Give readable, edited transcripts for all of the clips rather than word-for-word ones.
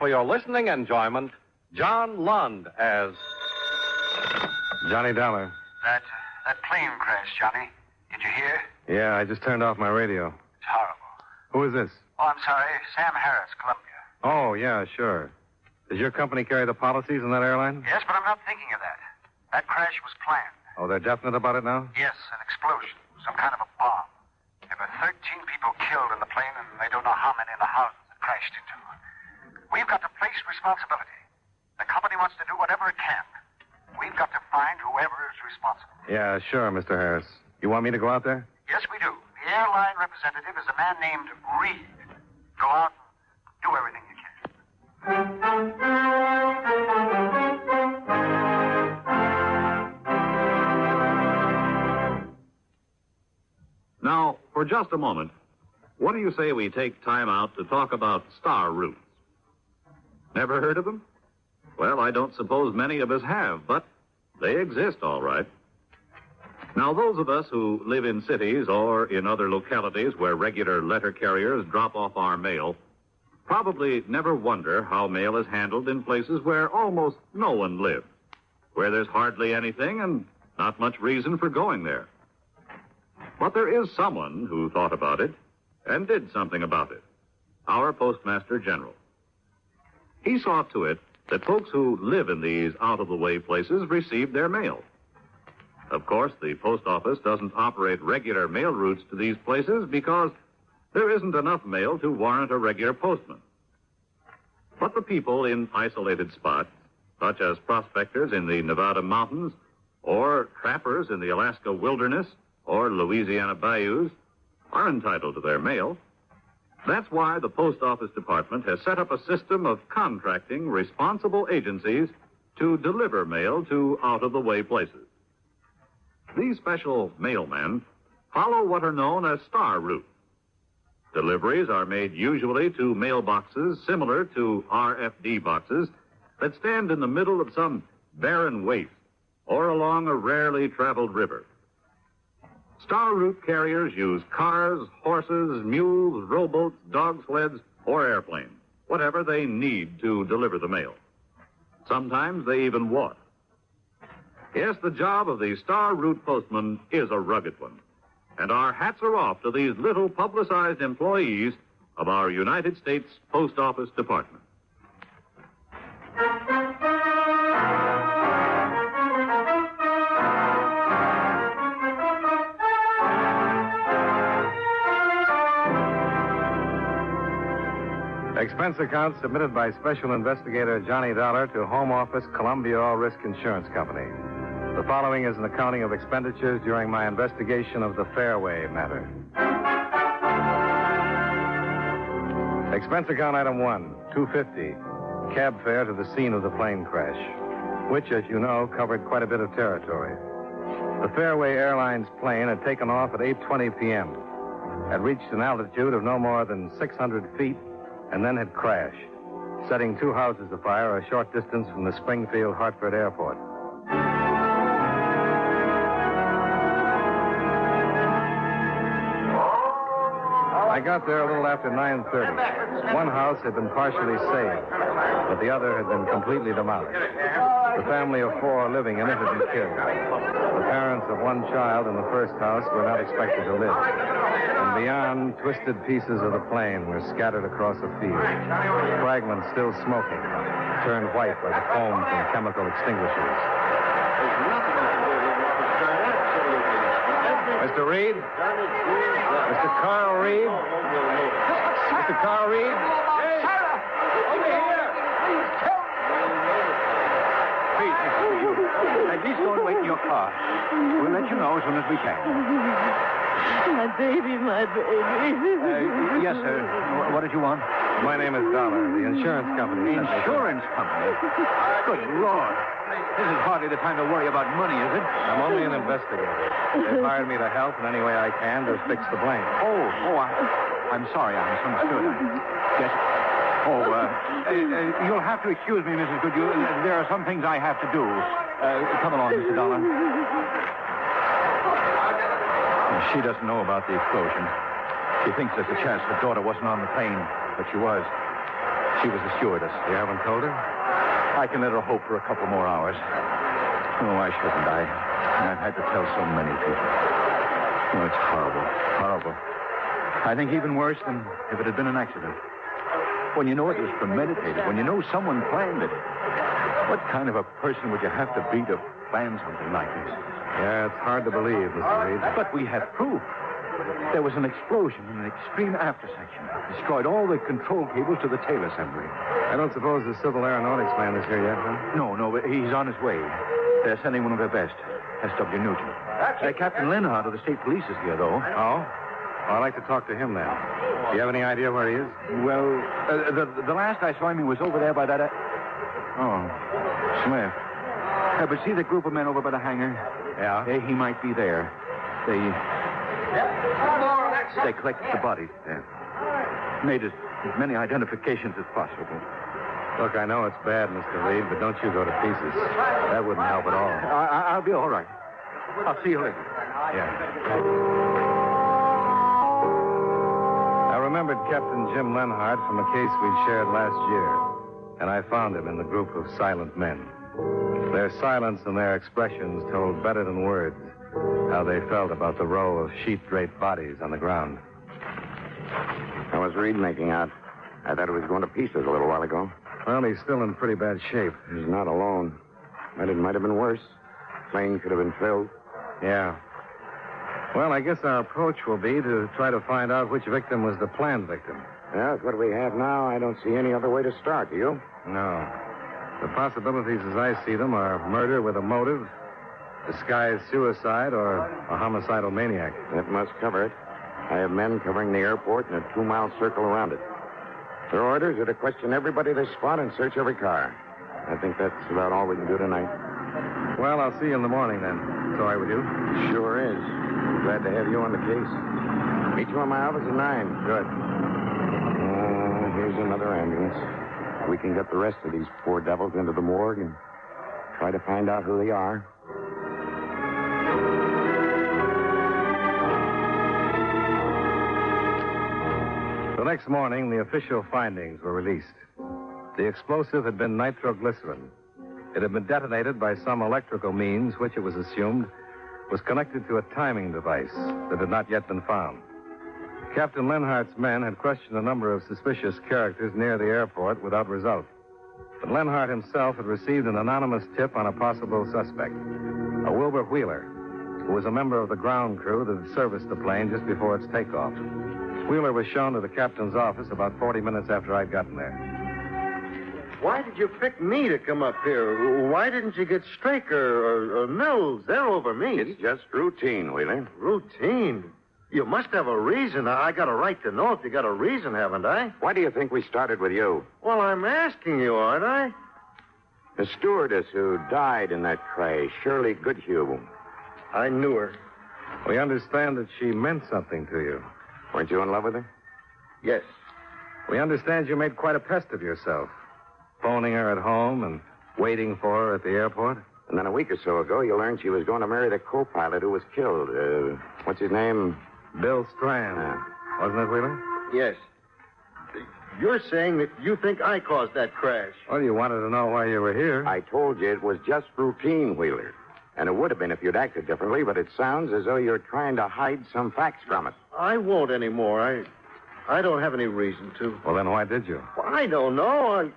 For your listening enjoyment, John Lund as Johnny Dollar. That plane crash, Johnny. Did you hear? Yeah, I just turned off my radio. It's horrible. Who is this? Oh, I'm sorry. Sam Harris, Columbia. Oh, yeah, sure. Does your company carry the policies in that airline? Yes, but I'm not thinking of that. That crash was planned. Oh, they're definite about it now? Yes, an explosion. Some kind of a bomb. There were 13 people killed in the plane, and they don't know how many in the houses it crashed into. We've got to place responsibility. The company wants to do whatever it can. We've got to find whoever is responsible. Yeah, sure, Mr. Harris. You want me to go out there? Yes, we do. The airline representative is a man named Reed. Go out and do everything you can. Now, for just a moment, what do you say we take time out to talk about star routes? Never heard of them? Well, I don't suppose many of us have, but they exist, all right. Now, those of us who live in cities or in other localities where regular letter carriers drop off our mail probably never wonder how mail is handled in places where almost no one lives, where there's hardly anything and not much reason for going there. But there is someone who thought about it and did something about it. Our Postmaster General. He saw to it that folks who live in these out-of-the-way places receive their mail. Of course, the post office doesn't operate regular mail routes to these places because there isn't enough mail to warrant a regular postman. But the people in isolated spots, such as prospectors in the Nevada mountains, or trappers in the Alaska wilderness, or Louisiana bayous, are entitled to their mail. That's why the Post Office Department has set up a system of contracting responsible agencies to deliver mail to out-of-the-way places. These special mailmen follow what are known as star routes. Deliveries are made usually to mailboxes similar to RFD boxes that stand in the middle of some barren waste or along a rarely traveled river. Star route carriers use cars, horses, mules, rowboats, dog sleds, or airplanes, whatever they need to deliver the mail. Sometimes they even walk. Yes, the job of the star route postman is a rugged one. And our hats are off to these little publicized employees of our United States Post Office Department. Expense account submitted by Special Investigator Johnny Dollar to Home Office, Columbia All Risk Insurance Company. The following is an accounting of expenditures during my investigation of the Fairway matter. Expense account item 1, $250, cab fare to the scene of the plane crash, which, as you know, covered quite a bit of territory. The Fairway Airlines plane had taken off at 8:20 p.m., had reached an altitude of no more than 600 feet, and then had crashed, setting 2 houses afire a short distance from the Springfield Hartford Airport. I got there a little after 9:30. One house had been partially saved, but the other had been completely demolished. The family of 4 living in it had been killed. The parents of 1 child in the first house were not expected to live. And beyond, twisted pieces of the plane were scattered across a field. Fragments still smoking, turned white by the foam from chemical extinguishers. Mr. Reed? Mr. Carl Reed? Mr. Carl Reed? Sarah! Over here! Please tell me! Please, Mr. Reed, at least go and wait in your car. We'll let you know as soon as we can. My baby, my baby. Yes, sir. What did you want? My name is Dollar, the insurance company. Insurance company? Good Lord. This is hardly the time to worry about money, is it? I'm only an investigator. They've hired me to help in any way I can to fix the plane. I'm sorry. I misunderstood. Yes. You'll have to excuse me, Mrs. Goodyear. There are some things I have to do. Come along, Mr. Dollar. She doesn't know about the explosion. She thinks there's a chance her daughter wasn't on the plane, but she was. She was a stewardess. You haven't told her? I can let her hope for a couple more hours. Oh, why shouldn't I? I've had to tell so many people. Oh, it's horrible. Horrible. I think even worse than if it had been an accident. When you know it was premeditated, when you know someone planned it. What kind of a person would you have to be to plan something like this? Yeah, it's hard to believe, Mr. Reed. But we have proof. There was an explosion in an extreme aftersection. Destroyed all the control cables to the tail assembly. I don't suppose the civil aeronautics man is here yet, huh? No, but he's on his way. They're sending one of their best, S.W. Nugent. Captain Lenhart of the state police is here, though. Oh? Well, I'd like to talk to him then. Do you have any idea where he is? Well, the last I saw him, he was over there by that... Oh, Smith. But see the group of men over by the hangar? Yeah? He might be there. They collected the bodies there. Made as many identifications as possible. Look, I know it's bad, Mr. Reed, but don't you go to pieces. That wouldn't help at all. I'll be all right. I'll see you later. Yeah. I remembered Captain Jim Lenhart from a case we'd shared last year, and I found him in the group of silent men. Their silence and their expressions told better than words how they felt about the row of sheet-draped bodies on the ground. How was Reed making out? I thought it was going to pieces a little while ago. Well, he's still in pretty bad shape. He's not alone. It might have been worse. Plane could have been filled. Yeah. Well, I guess our approach will be to try to find out which victim was the planned victim. Yeah, that's what we have now. I don't see any other way to start, do you? No. The possibilities as I see them are murder with a motive, disguised suicide, or a homicidal maniac. That must cover it. I have men covering the airport and a 2-mile circle around it. Their orders are to question everybody they spot and search every car. I think that's about all we can do tonight. Well, I'll see you in the morning then. Sorry with you? Sure is. Glad to have you on the case. Meet you in my office at 9. Good. Here's another ambulance. We can get the rest of these poor devils into the morgue and try to find out who they are. The next morning, the official findings were released. The explosive had been nitroglycerin. It had been detonated by some electrical means, which it was assumed was connected to a timing device that had not yet been found. Captain Lenhart's men had questioned a number of suspicious characters near the airport without result. But Lenhart himself had received an anonymous tip on a possible suspect, a Wilbur Wheeler, who was a member of the ground crew that had serviced the plane just before its takeoff. Wheeler was shown to the captain's office about 40 minutes after I'd gotten there. Why did you pick me to come up here? Why didn't you get Straker or Mills? They're over me. It's just routine, Wheeler. Routine? You must have a reason. I got a right to know if you got a reason, haven't I? Why do you think we started with you? Well, I'm asking you, aren't I? The stewardess who died in that crash, Shirley Goodhue. I knew her. We understand that she meant something to you. Weren't you in love with her? Yes. We understand you made quite a pest of yourself, phoning her at home and waiting for her at the airport. And then a week or so ago, you learned she was going to marry the co-pilot who was killed. What's his name? Bill Strand. Wasn't it, Wheeler? Yes. You're saying that you think I caused that crash. Well, you wanted to know why you were here. I told you it was just routine, Wheeler. And it would have been if you'd acted differently, but it sounds as though you're trying to hide some facts from us. I won't anymore. I don't have any reason to. Well, then why did you? Well, I don't know.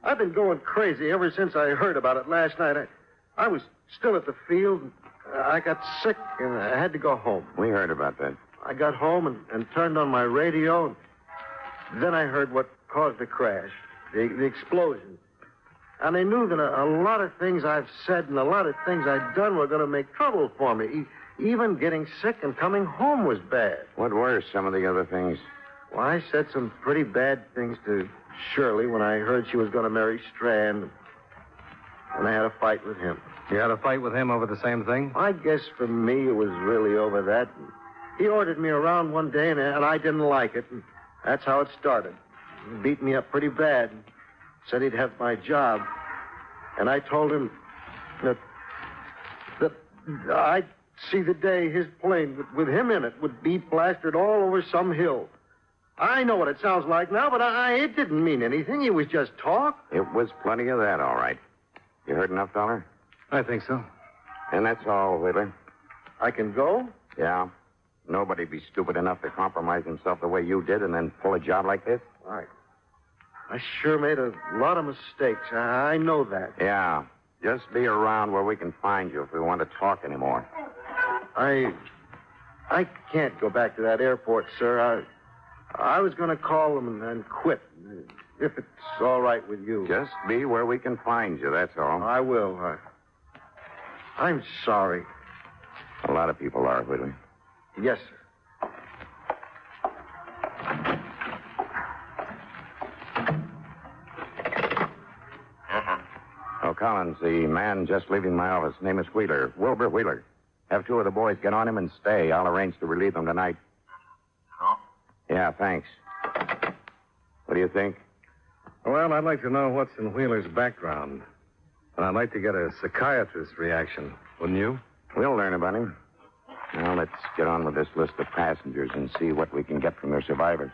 I've been going crazy ever since I heard about it last night. I was still at the field. I got sick, and I had to go home. We heard about that. I got home and turned on my radio. Then I heard what caused the crash, the explosion. And I knew that a lot of things I've said and a lot of things I'd done were going to make trouble for me. Even getting sick and coming home was bad. What were some of the other things? Well, I said some pretty bad things to Shirley when I heard she was going to marry Strand. And I had a fight with him. You had a fight with him over the same thing? I guess for me it was really over that. He ordered me around one day, and I didn't like it. And that's how it started. He beat me up pretty bad. Said he'd have my job. And I told him that I'd see the day his plane with him in it would be plastered all over some hill. I know what it sounds like now, but it didn't mean anything. It was just talk. It was plenty of that, all right. You heard enough, Dollar? I think so. And that's all, Wheeler. I can go? Yeah. Nobody'd be stupid enough to compromise himself the way you did and then pull a job like this. All right. I sure made a lot of mistakes. I know that. Yeah. Just be around where we can find you if we want to talk anymore. I can't go back to that airport, sir. I was going to call them and quit, if it's all right with you. Just be where we can find you, that's all. I will. I'm sorry. A lot of people are, Whitley. Yes, sir. Oh, Collins, the man just leaving my office, name is Wheeler. Wilbur Wheeler. Have two of the boys get on him and stay. I'll arrange to relieve them tonight. Oh? Yeah, thanks. What do you think? Well, I'd like to know what's in Wheeler's background. And I'd like to get a psychiatrist's reaction, wouldn't you? We'll learn about him. Now, let's get on with this list of passengers and see what we can get from their survivors.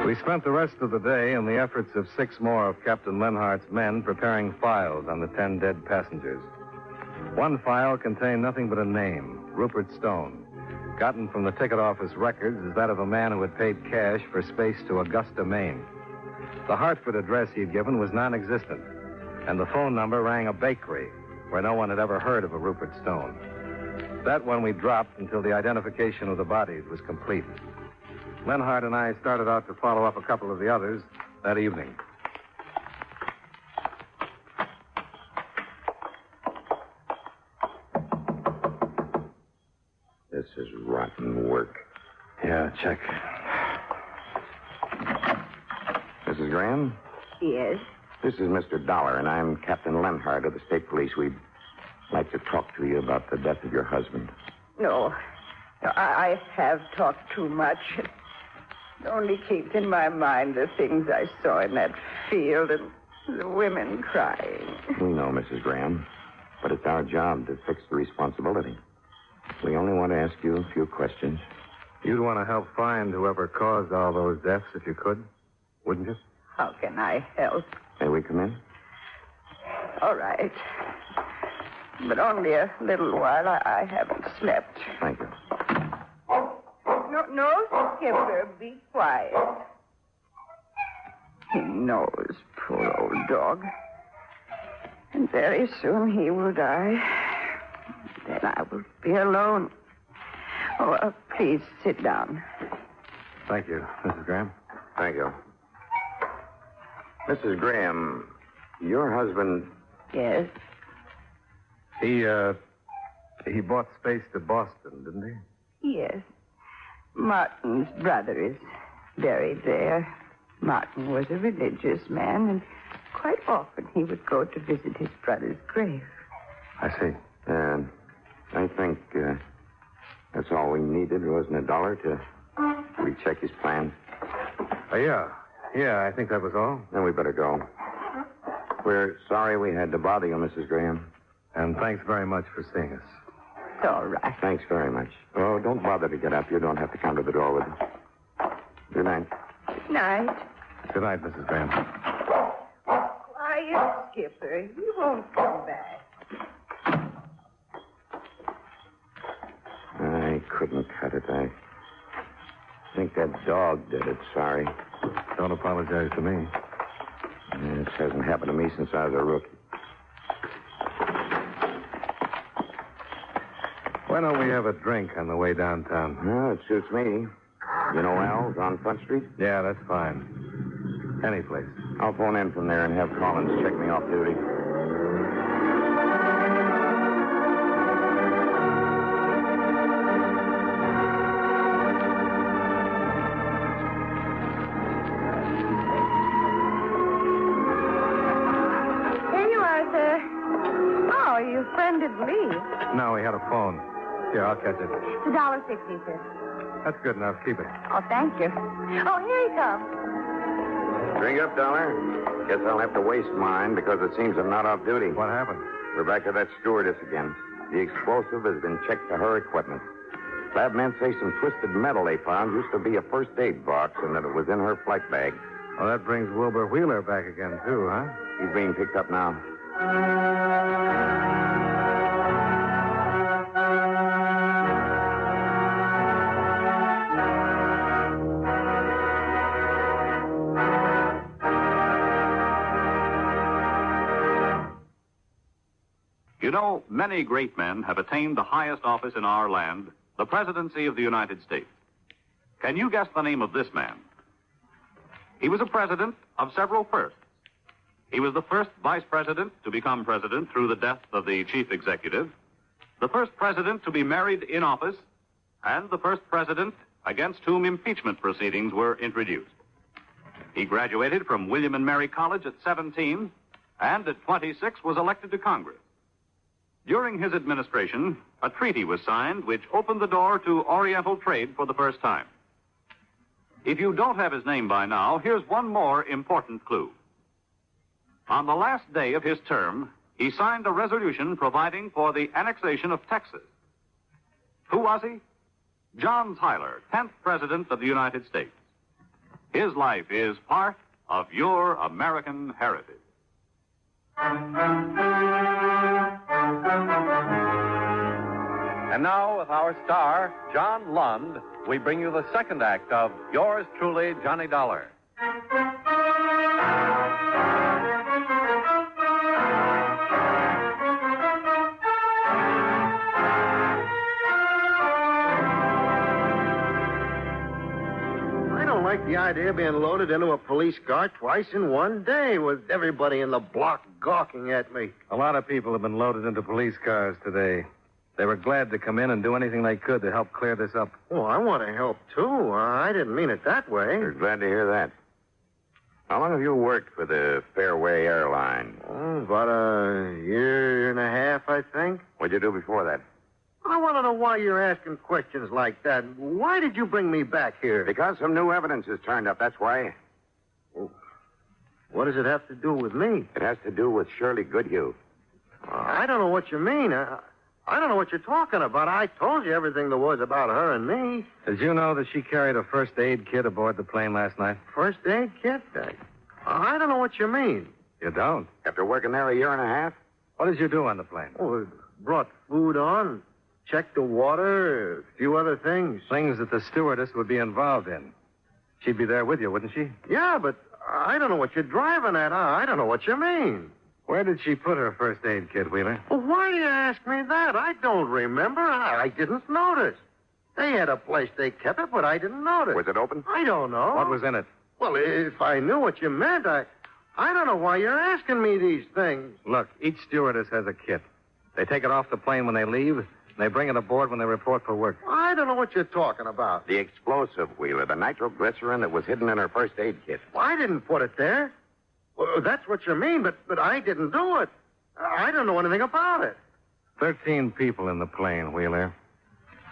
We spent the rest of the day in the efforts of 6 more of Captain Lenhart's men preparing files on the 10 dead passengers. One file contained nothing but a name, Rupert Stone. Gotten from the ticket office records is that of a man who had paid cash for space to Augusta, Maine. The Hartford address he'd given was non-existent, and the phone number rang a bakery where no one had ever heard of a Rupert Stone. That one we dropped until the identification of the bodies was complete. Lenhart and I started out to follow up a couple of the others that evening. This is rotten work. Yeah, check. Mrs. Graham? Yes? This is Mr. Dollar, and I'm Captain Lenhart of the State Police. We'd like to talk to you about the death of your husband. No, I have talked too much. It only keeps in my mind the things I saw in that field and the women crying. We know, Mrs. Graham, but it's our job to fix the responsibility. We only want to ask you a few questions. You'd want to help find whoever caused all those deaths if you could, wouldn't you? How can I help? May we come in? All right. But only a little while. I haven't slept. Thank you. No, Skipper, be quiet. He knows, poor old dog. And very soon he will die. Then I will be alone. Oh, please sit down. Thank you, Mrs. Graham. Thank you. Mrs. Graham, your husband... Yes? He bought space to Boston, didn't he? Yes. Martin's brother is buried there. Martin was a religious man, and quite often he would go to visit his brother's grave. I see. I think that's all we needed, wasn't it, Dollar, to recheck his plans? Yeah, I think that was all. Then we better go. We're sorry we had to bother you, Mrs. Graham. And thanks very much for seeing us. It's all right. Thanks very much. Oh, don't bother to get up. You don't have to come to the door with us. Good night. Good night. Good night, Mrs. Graham. Quiet, Skipper. He won't come back. I couldn't cut it. I think that dog did it. Sorry. Don't apologize to me. This hasn't happened to me since I was a rookie. Why don't we have a drink on the way downtown? Well, it suits me. You know Al's on Front Street? Yeah, that's fine. Any place. I'll phone in from there and have Collins check me off duty. Here you are, sir. Oh, you friended Lee. No, he had a phone. Here, I'll catch it. It's $1.60, sir. That's good enough. Keep it. Oh, thank you. Oh, here he comes. Drink up, Dollar. Guess I'll have to waste mine because it seems I'm not off duty. What happened? We're back to that stewardess again. The explosive has been checked to her equipment. Lab men say some twisted metal they found used to be a first aid box and that it was in her flight bag. Well, that brings Wilbur Wheeler back again, too, huh? He's being picked up now. You know, many great men have attained the highest office in our land, the presidency of the United States. Can you guess the name of this man? He was a president of several firsts. He was the first vice president to become president through the death of the chief executive, the first president to be married in office, and the first president against whom impeachment proceedings were introduced. He graduated from William and Mary College at 17, and at 26 was elected to Congress. During his administration, a treaty was signed which opened the door to Oriental trade for the first time. If you don't have his name by now, here's one more important clue. On the last day of his term, he signed a resolution providing for the annexation of Texas. Who was he? John Tyler, 10th President of the United States. His life is part of your American heritage. And now, with our star, John Lund, we bring you the second act of Yours Truly, Johnny Dollar. I don't like the idea of being loaded into a police car twice in one day with everybody in the block gawking at me. A lot of people have been loaded into police cars today. They were glad to come in and do anything they could to help clear this up. Oh, I want to help, too. I didn't mean it that way. We're glad to hear that. How long have you worked for the Fairway Airline? Oh, about a year and a half, I think. What'd you do before that? I want to know why you're asking questions like that. Why did you bring me back here? Because some new evidence has turned up, that's why. Oh, what does it have to do with me? It has to do with Shirley Goodhue. I don't know what you mean. I don't know what you're talking about. I told you everything there was about her and me. Did you know that she carried a first aid kit aboard the plane last night? First aid kit? I don't know what you mean. You don't? After working there a year and a half? What did you do on the plane? Oh, brought food on, checked the water, a few other things. Things that the stewardess would be involved in. She'd be there with you, wouldn't she? Yeah, but I don't know what you're driving at. I don't know what you mean. Where did she put her first aid kit, Wheeler? Well, why do you ask me that? I don't remember. I didn't notice. They had a place they kept it, but I didn't notice. Was it open? I don't know. What was in it? Well, if I knew what you meant, I don't know why you're asking me these things. Look, each stewardess has a kit. They take it off the plane when they leave, and they bring it aboard when they report for work. I don't know what you're talking about. The explosive, Wheeler, the nitroglycerin that was hidden in her first aid kit. Well, I didn't put it there. Well, that's what you mean, but I didn't do it. I don't know anything about it. 13 people in the plane, Wheeler.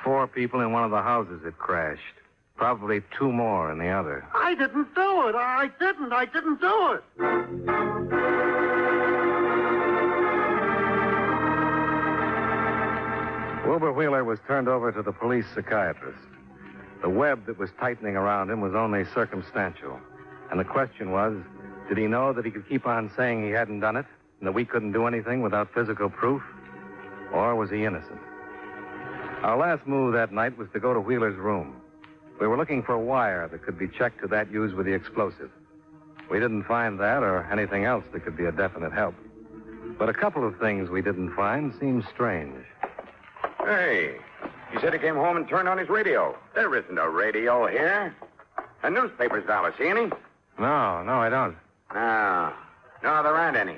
4 people in one of the houses that crashed. Probably 2 more in the other. I didn't do it. I didn't do it. Wilbur Wheeler was turned over to the police psychiatrist. The web that was tightening around him was only circumstantial. And the question was, did he know that he could keep on saying he hadn't done it, and that we couldn't do anything without physical proof? Or was he innocent? Our last move that night was to go to Wheeler's room. We were looking for a wire that could be checked to that used with the explosive. We didn't find that or anything else that could be a definite help. But a couple of things we didn't find seemed strange. Hey, he said he came home and turned on his radio. There isn't a radio here. A newspaper's dollar, see any? No, I don't. No, there aren't any.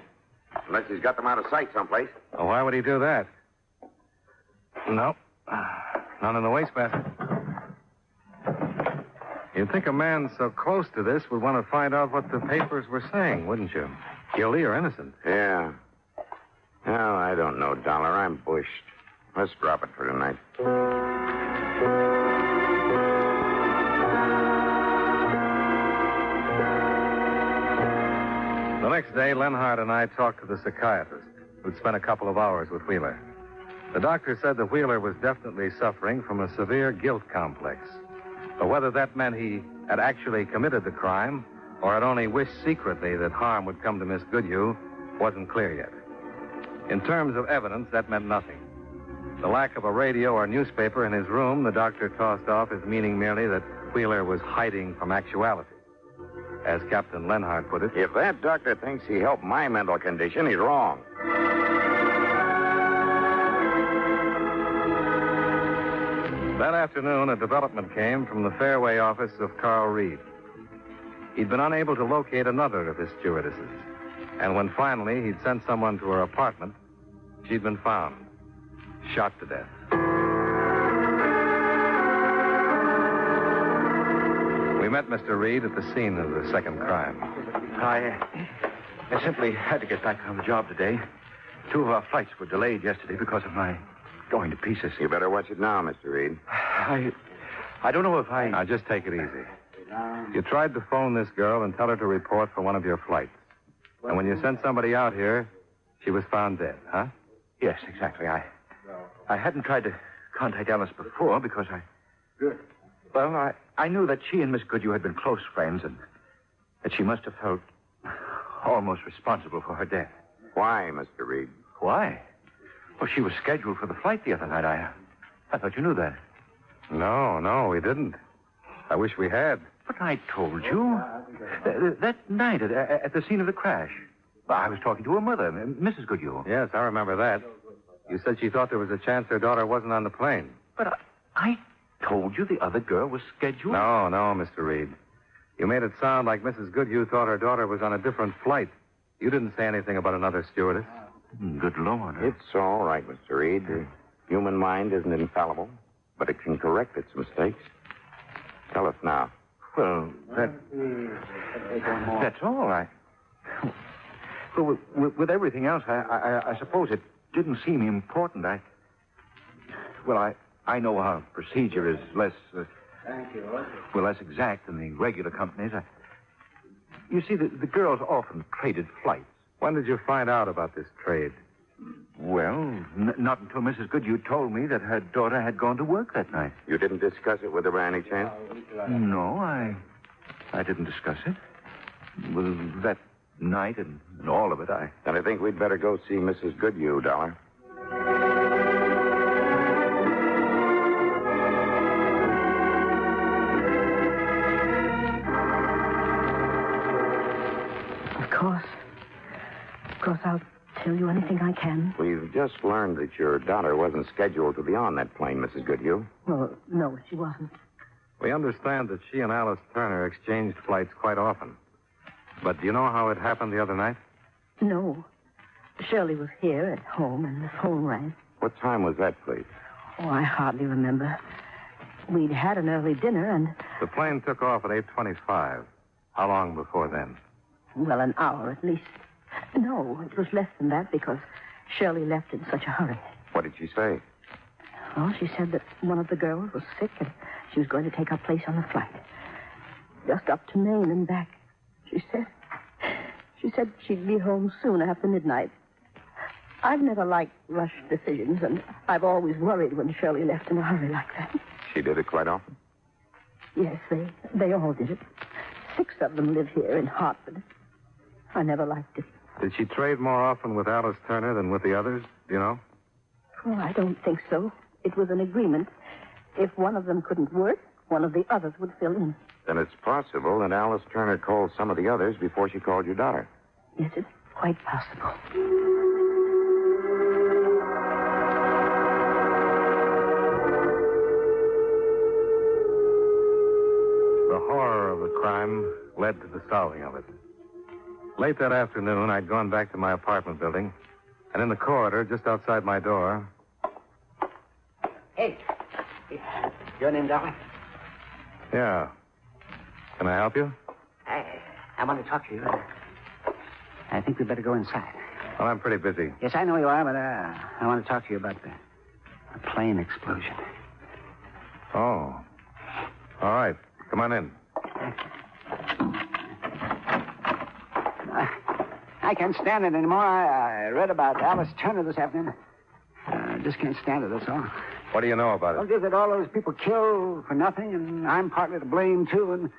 Unless he's got them out of sight someplace. Well, why would he do that? No. None in the wastebasket. You'd think a man so close to this would want to find out what the papers were saying, wouldn't you? Guilty or innocent? Yeah. Well, I don't know, Dollar. I'm bushed. Let's drop it for tonight. The next day, Lenhart and I talked to the psychiatrist, who'd spent a couple of hours with Wheeler. The doctor said the Wheeler was definitely suffering from a severe guilt complex. But whether that meant he had actually committed the crime or had only wished secretly that harm would come to Miss Goodhue wasn't clear yet. In terms of evidence, that meant nothing. The lack of a radio or newspaper in his room, the doctor tossed off as meaning merely that Wheeler was hiding from actuality. As Captain Lenhart put it, If that doctor thinks he helped my mental condition, he's wrong. that afternoon, a development came from the Fairway office of Carl Reed. He'd been unable to locate another of his stewardesses. And when finally he'd sent someone to her apartment, she'd been found, shot to death. We met Mr. Reed at the scene of the second crime. I simply had to get back on the job today. 2 of our flights were delayed yesterday because of my going to pieces. You better watch it now, Mr. Reed. I don't know if I... Now, just take it easy. You tried to phone this girl and tell her to report for one of your flights. And when you sent somebody out here, she was found dead, huh? Yes, exactly. I hadn't tried to contact Alice before because Well, I knew that she and Miss Goodhue had been close friends and that she must have felt almost responsible for her death. Why, Mr. Reed? Why? Well, she was scheduled for the flight the other night. I thought you knew that. No, we didn't. I wish we had. But I told you. That night at the scene of the crash. I was talking to her mother, Mrs. Goodhue. Yes, I remember that. You said she thought there was a chance her daughter wasn't on the plane. But I told you the other girl was scheduled. No, Mr. Reed. You made it sound like Mrs. Goodhue thought her daughter was on a different flight. You didn't say anything about another stewardess. Good Lord. It's all right, Mr. Reed. The human mind isn't infallible, but it can correct its mistakes. Tell us now. Well, that's all right. Well, with everything else, I suppose it didn't seem important. I know our procedure is less exact than the regular companies. You see, the girls often traded flights. When did you find out about this trade? Well, not until Mrs. Goodhue told me that her daughter had gone to work that night. You didn't discuss it with her by any chance? No, I didn't discuss it. Well, that night and all of it, Then I think we'd better go see Mrs. Goodhue, Dollar. Of course, I'll tell you anything I can. We've just learned that your daughter wasn't scheduled to be on that plane, Mrs. Goodhue. Well, no, she wasn't. We understand that she and Alice Turner exchanged flights quite often. But do you know how it happened the other night? No. Shirley was here at home and the phone rang. What time was that, please? Oh, I hardly remember. We'd had an early dinner and... The plane took off at 8:25. How long before then? Well, an hour at least. No, it was less than that because Shirley left in such a hurry. What did she say? Well, she said that one of the girls was sick and she was going to take her place on the flight. Just up to Maine and back, she said. She said she'd be home soon after midnight. I've never liked rush decisions, and I've always worried when Shirley left in a hurry like that. She did it quite often? Yes, they all did it. 6 of them live here in Hartford. I never liked it. Did she trade more often with Alice Turner than with the others? Do you know? Oh, I don't think so. It was an agreement. If one of them couldn't work, one of the others would fill in. Then it's possible that Alice Turner called some of the others before she called your daughter. Yes, it's quite possible. The horror of the crime led to the solving of it. Late that afternoon, I'd gone back to my apartment building, and in the corridor, just outside my door... Hey. Your name, darling? Yeah. Can I help you? I want to talk to you. I think we'd better go inside. Well, I'm pretty busy. Yes, I know you are, but I want to talk to you about the plane explosion. Oh. All right. Come on in. I can't stand it anymore. I read about Alice Turner this afternoon. just can't stand it, that's all. What do you know about Well, it? just that all those people killed for nothing, and I'm partly to blame, too, and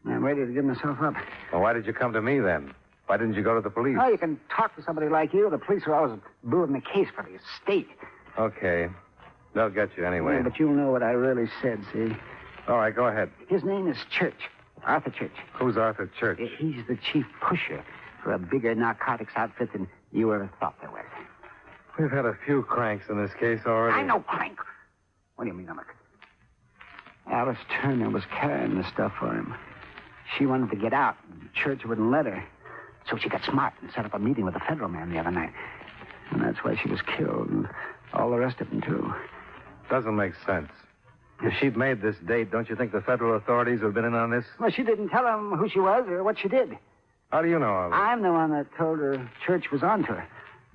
I'm ready to give myself up. Well, why did you come to me, then? Why didn't you go to the police? Oh, you can talk to somebody like you. The police are always building the case for the estate. Okay. They'll get you anyway. Yeah, but you'll know what I really said, see? All right, go ahead. His name is Church. Arthur Church. Who's Arthur Church? He's the chief pusher for a bigger narcotics outfit than you ever thought there was. We've had a few cranks in this case already. I'm no crank. What do you mean, I'm Alice Turner was carrying the stuff for him. She wanted to get out, and Church wouldn't let her. So she got smart and set up a meeting with a federal man the other night. And that's why she was killed, and all the rest of them, too. Doesn't make sense. If she'd made this date, don't you think the federal authorities would have been in on this? Well, she didn't tell them who she was or what she did. How do you know of it? I'm the one that told her Church was onto her.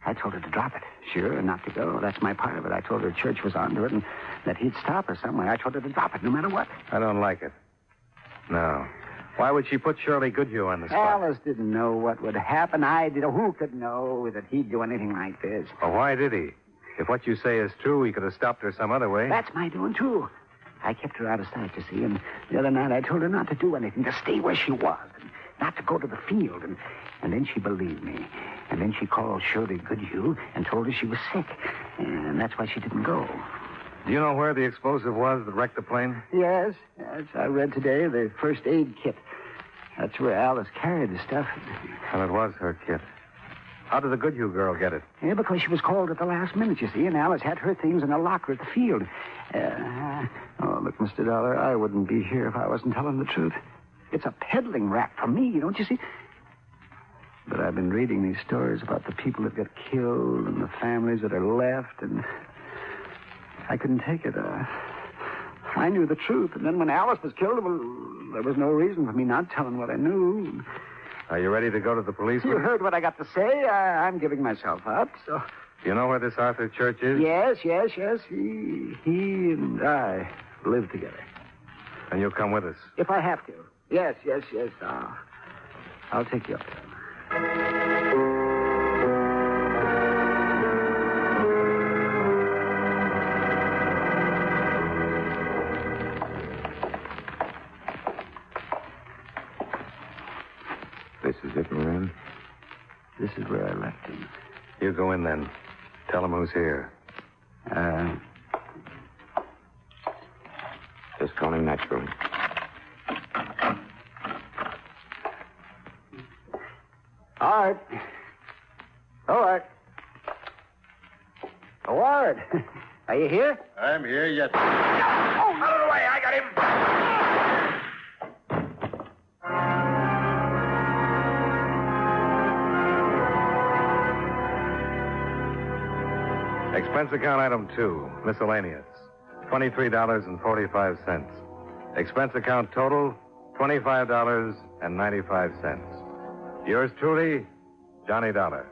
I told her to drop it. Sure, and not to go. That's my part of it. I told her Church was onto it and that he'd stop her somewhere. I told her to drop it no matter what. I don't like it. No. Why would she put Shirley Goodhue on the spot? Alice didn't know what would happen. I did. Who could know that he'd do anything like this? Well, why did he? If what you say is true, he could have stopped her some other way. That's my doing, too. I kept her out of sight, you see, and the other night I told her not to do anything, to stay where she was, and not to go to the field, and then she believed me. And then she called Shirley Goodhue and told her she was sick, and that's why she didn't go. Do you know where the explosive was that wrecked the plane? Yes, I read today the first aid kit. That's where Alice carried the stuff. Well, it was her kit. How did the Goodhue girl get it? Yeah, because she was called at the last minute, you see, and Alice had her things in a locker at the field. Oh, look, Mr. Dollar, I wouldn't be here if I wasn't telling the truth. It's a peddling rack for me, don't you see? But I've been reading these stories about the people that get killed and the families that are left, and I couldn't take it. I knew the truth, and then when Alice was killed, well, there was no reason for me not telling what I knew. Are you ready to go to the police? You heard what I got to say. I'm giving myself up, so... Do you know where this Arthur Church is? Yes. He and I live together. And you'll come with us? If I have to. Yes. I'll take you up there. This is it, Moran? This is where I left him. You go in then. Tell him who's here. Just calling naturally. All right. Ward, are you here? I'm here yet. Oh, out of the way. I got him. Expense account item 2, miscellaneous, $23.45. Expense account total, $25.95. Yours truly, Johnny Dollar.